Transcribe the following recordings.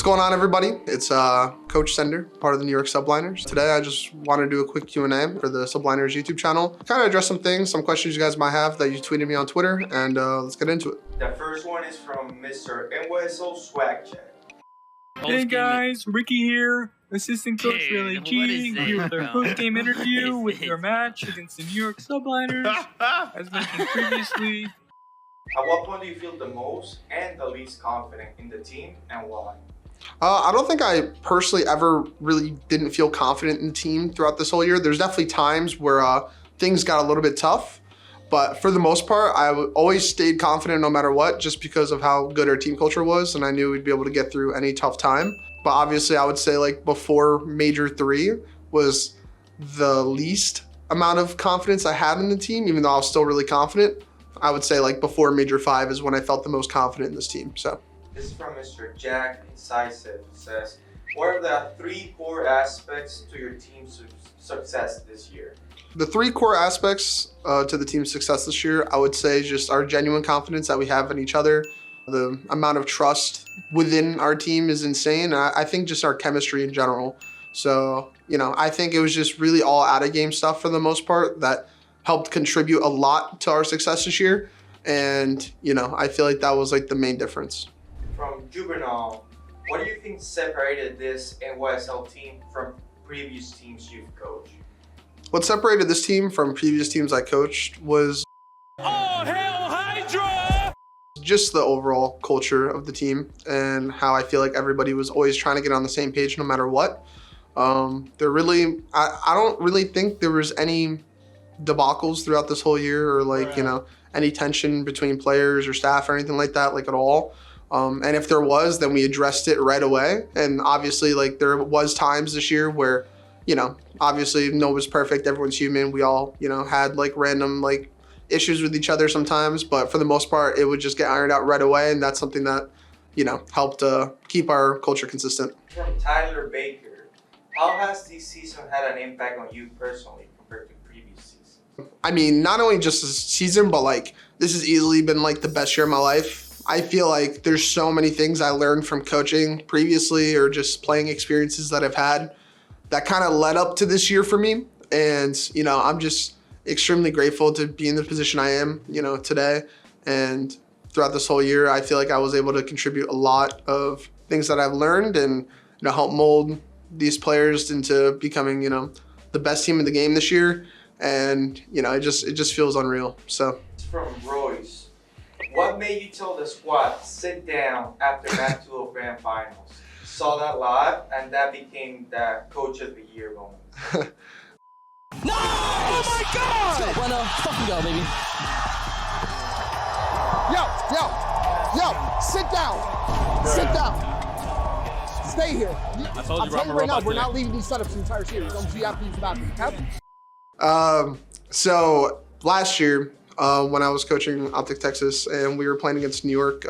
What's going on, everybody? It's Coach Sender, part of the New York Subliners. Today, I just want to do a quick Q&A for the Subliners YouTube channel. Kind of address some things, some questions you guys might have that you tweeted me on Twitter, and let's get into it. The first one is from Mr. NYSL Swag Check. Hey guys, Ricky here, assistant coach for LAG, here with our post-game interview with your match against the New York Subliners. As mentioned previously. At what point do you feel the most and the least confident in the team, and why? I don't think I personally ever really didn't feel confident in the team throughout this whole year. There's definitely times where things got a little bit tough, but for the most part, I always stayed confident no matter what, just because of how good our team culture was, and I knew we'd be able to get through any tough time. But obviously, I would say like before Major 3 was the least amount of confidence I had in the team, even though I was still really confident. I would say like before Major 5 is when I felt the most confident in this team, so. This is from Mr. Jack Incisive. It says, what are the 3 core aspects to your team's success this year? The 3 core aspects to the team's success this year, I would say just our genuine confidence that we have in each other. The amount of trust within our team is insane. I think just our chemistry in general. So, you know, I think it was just really all out of game stuff for the most part that helped contribute a lot to our success this year. And, you know, I feel like that was like the main difference. From Juvenile, what do you think separated this NYSL team from previous teams you've coached? What separated this team from previous teams I coached was HyDra! just the overall culture of the team and how I feel like everybody was always trying to get on the same page no matter what. I don't really think there was any debacles throughout this whole year or like, you know, any tension between players or staff or anything like that, like at all. And if there was, then we addressed it right away. And obviously, like there was times this year where, you know, obviously no one's perfect, everyone's human. We all, you know, had like random like issues with each other sometimes, but for the most part, it would just get ironed out right away. And that's something that, you know, helped keep our culture consistent. From Tyler Baker, how has this season had an impact on you personally compared to previous seasons? I mean, not only just this season, but like this has easily been like the best year of my life. I feel like there's so many things I learned from coaching previously or just playing experiences that I've had that kind of led up to this year for me. And, you know, I'm just extremely grateful to be in the position I am, you know, today. And throughout this whole year, I feel like I was able to contribute a lot of things that I've learned and, you know, help mold these players into becoming, you know, the best team in the game this year. And, you know, it just feels unreal, so. It's from Royce. What made you tell the squad sit down after Map 2 of Grand Finals? Saw that live, and that became the Coach of the Year moment. No! Oh my God! Winner, fucking go, baby. Yo, sit down. Sit down. Stay here. I told you, I'm telling you right now, we're not leaving these setups the entire series. I'm you have to use the bathroom. So last year, when I was coaching Optic Texas and we were playing against New York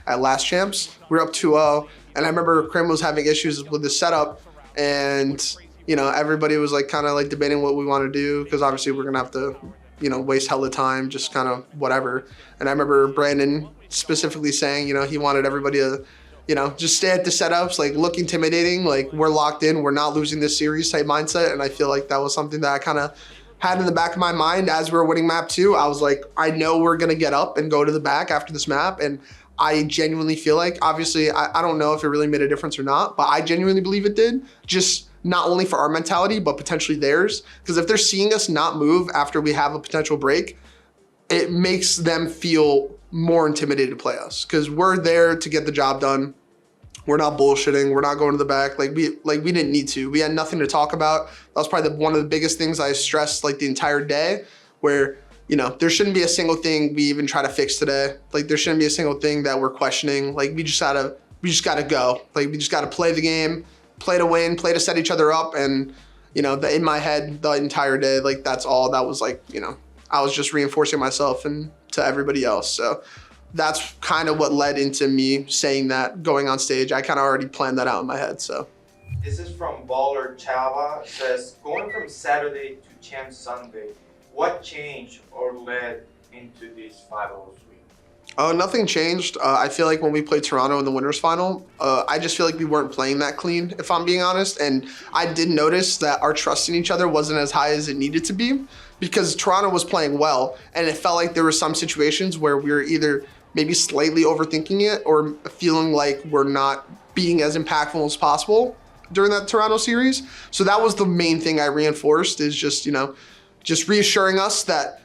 at Last Champs, we were up 2-0. And I remember Krim was having issues with the setup and, you know, everybody was like kind of like debating what we want to do because obviously we're going to have to, you know, waste hella time, just kind of whatever. And I remember Brandon specifically saying, you know, he wanted everybody to, you know, just stay at the setups, like look intimidating, like we're locked in, we're not losing this series type mindset. And I feel like that was something that I kind of had in the back of my mind as we were winning map 2. I was like, I know we're gonna get up and go to the back after this map. And I genuinely feel like, obviously, I don't know if it really made a difference or not, but I genuinely believe it did. Just not only for our mentality, but potentially theirs. Because if they're seeing us not move after we have a potential break, it makes them feel more intimidated to play us. Because we're there to get the job done. We're not bullshitting. We're not going to the back. Like we didn't need to. We had nothing to talk about. That was probably one of the biggest things I stressed like the entire day, where, you know, there shouldn't be a single thing we even try to fix today. Like there shouldn't be a single thing that we're questioning. Like we just gotta go. Like we just gotta play the game, play to win, play to set each other up. And, you know, in my head the entire day, like that's all that was like, you know, I was just reinforcing myself and to everybody else. So that's kind of what led into me saying that going on stage. I kind of already planned that out in my head, so. This is from Baller Chava. It says, going from Saturday to Champ Sunday, what changed or led into this 5-0 sweep? Nothing changed. I feel like when we played Toronto in the winners final, I just feel like we weren't playing that clean, if I'm being honest. And I did notice that our trust in each other wasn't as high as it needed to be because Toronto was playing well. And it felt like there were some situations where we were either maybe slightly overthinking it or feeling like we're not being as impactful as possible during that Toronto series. So that was the main thing I reinforced is just, just reassuring us that,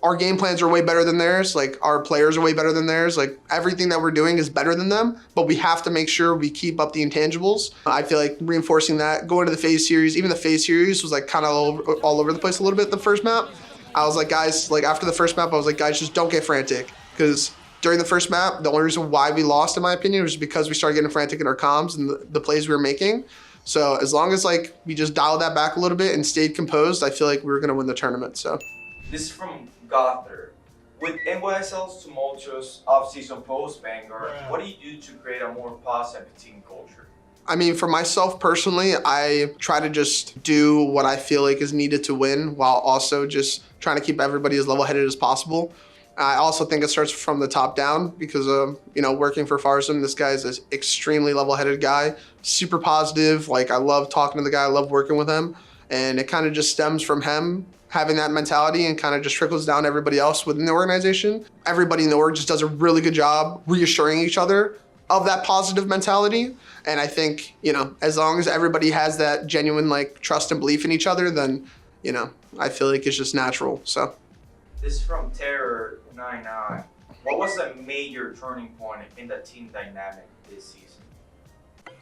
our game plans are way better than theirs. Like our players are way better than theirs. Like everything that we're doing is better than them, but we have to make sure we keep up the intangibles. I feel like reinforcing that, going to the phase series, even the phase series was like kind of all over the place a little bit the first map. I was like, guys, like after the first map, I was like, guys, just don't get frantic. Because during the first map, the only reason why we lost, in my opinion, was because we started getting frantic in our comms and the plays we were making. So as long as like we just dialed that back a little bit and stayed composed, I feel like we were gonna win the tournament, so. This is from Gother. With NYSL's tumultuous off-season post-banger, what do you do to create a more positive team culture? I mean, for myself personally, I try to just do what I feel like is needed to win while also just trying to keep everybody as level-headed as possible. I also think it starts from the top down because, working for Farzam, this guy is an extremely level-headed guy, super positive. Like, I love talking to the guy, I love working with him. And it kind of just stems from him having that mentality and kind of just trickles down to everybody else within the organization. Everybody in the org just does a really good job reassuring each other of that positive mentality. And I think, as long as everybody has that genuine like trust and belief in each other, then, I feel like it's just natural, so. This is from Terror99. What was a major turning point in the team dynamic this season?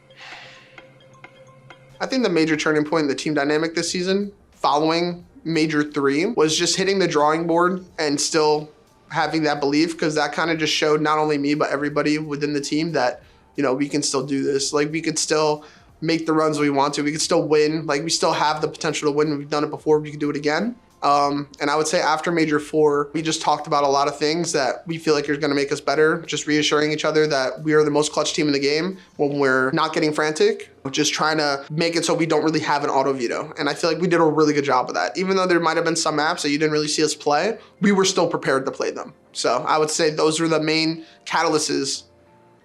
I think the major turning point in the team dynamic this season, following Major 3, was just hitting the drawing board and still having that belief, because that kind of just showed not only me, but everybody within the team that, we can still do this. Like, we could still make the runs we want to. We could still win. Like, we still have the potential to win. We've done it before. We can do it again. And I would say after Major 4, we just talked about a lot of things that we feel like are going to make us better, just reassuring each other that we are the most clutch team in the game when we're not getting frantic, just trying to make it so we don't really have an auto veto. And I feel like we did a really good job of that. Even though there might have been some maps that you didn't really see us play, we were still prepared to play them. So I would say those were the main catalysts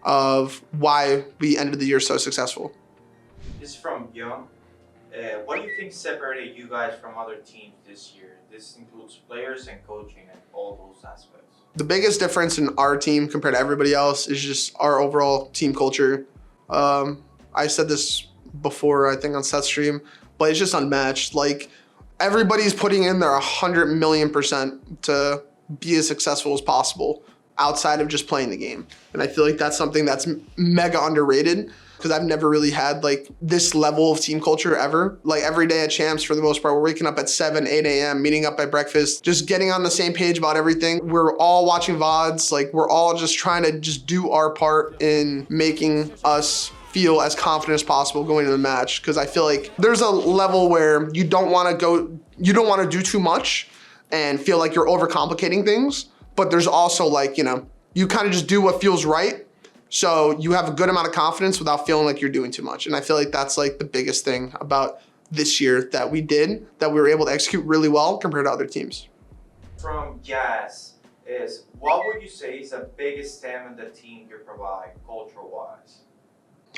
of why we ended the year so successful. This is from Young. What do you think separated you guys from other teams this year? This includes players and coaching and all those aspects. The biggest difference in our team compared to everybody else is just our overall team culture. I said this before, I think on Seth's stream, but it's just unmatched. Like, everybody's putting in their 100,000,000% to be as successful as possible outside of just playing the game. And I feel like that's something that's mega underrated, because I've never really had like this level of team culture ever. Like every day at Champs, for the most part, we're waking up at 7, 8 a.m., meeting up at breakfast, just getting on the same page about everything. We're all watching VODs. Like, we're all just trying to just do our part in making us feel as confident as possible going into the match. Because I feel like there's a level where you don't want to do too much and feel like you're overcomplicating things. But there's also like, you kind of just do what feels right. So you have a good amount of confidence without feeling like you're doing too much. And I feel like that's like the biggest thing about this year that we were able to execute really well compared to other teams. From Jazz is, what would you say is the biggest stem in the team you provide culture-wise?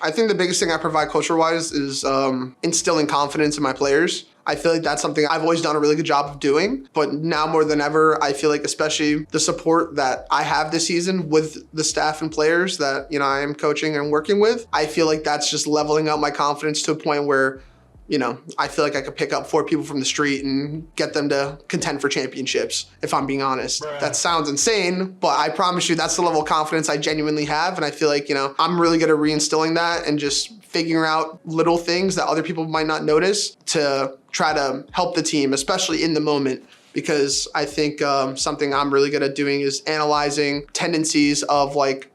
I think the biggest thing I provide culture-wise is instilling confidence in my players. I feel like that's something I've always done a really good job of doing, but now more than ever, I feel like especially the support that I have this season with the staff and players that, I am coaching and working with, I feel like that's just leveling up my confidence to a point where, I feel like I could pick up 4 people from the street and get them to contend for championships, if I'm being honest. Bruh. That sounds insane, but I promise you that's the level of confidence I genuinely have. And I feel like, I'm really good at reinstilling that and just figuring out little things that other people might not notice to try to help the team, especially in the moment. Because I think something I'm really good at doing is analyzing tendencies of like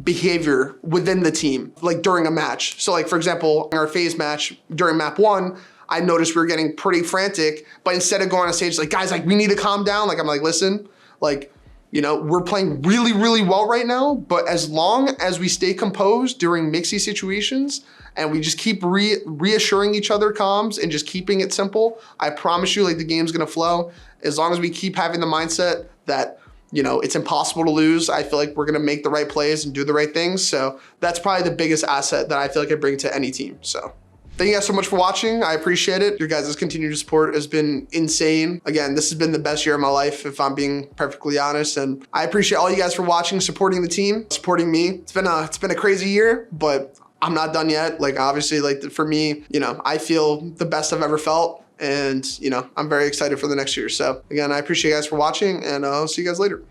behavior within the team, like during a match. So like, for example, in our phase match during map 1, I noticed we were getting pretty frantic, but instead of going on stage, like, guys, like, we need to calm down. Like, I'm like, listen, like, we're playing really, really well right now, but as long as we stay composed during mixy situations and we just keep reassuring each other comms and just keeping it simple, I promise you, like, the game's gonna flow. As long as we keep having the mindset that, it's impossible to lose. I feel like we're going to make the right plays and do the right things. So that's probably the biggest asset that I feel like I bring to any team. So thank you guys so much for watching. I appreciate it. Your guys' continued support has been insane. Again, this has been the best year of my life, if I'm being perfectly honest. And I appreciate all you guys for watching, supporting the team, supporting me. It's been a crazy year, but I'm not done yet. Like, obviously, like for me, I feel the best I've ever felt. And, I'm very excited for the next year. So again, I appreciate you guys for watching, and I'll see you guys later.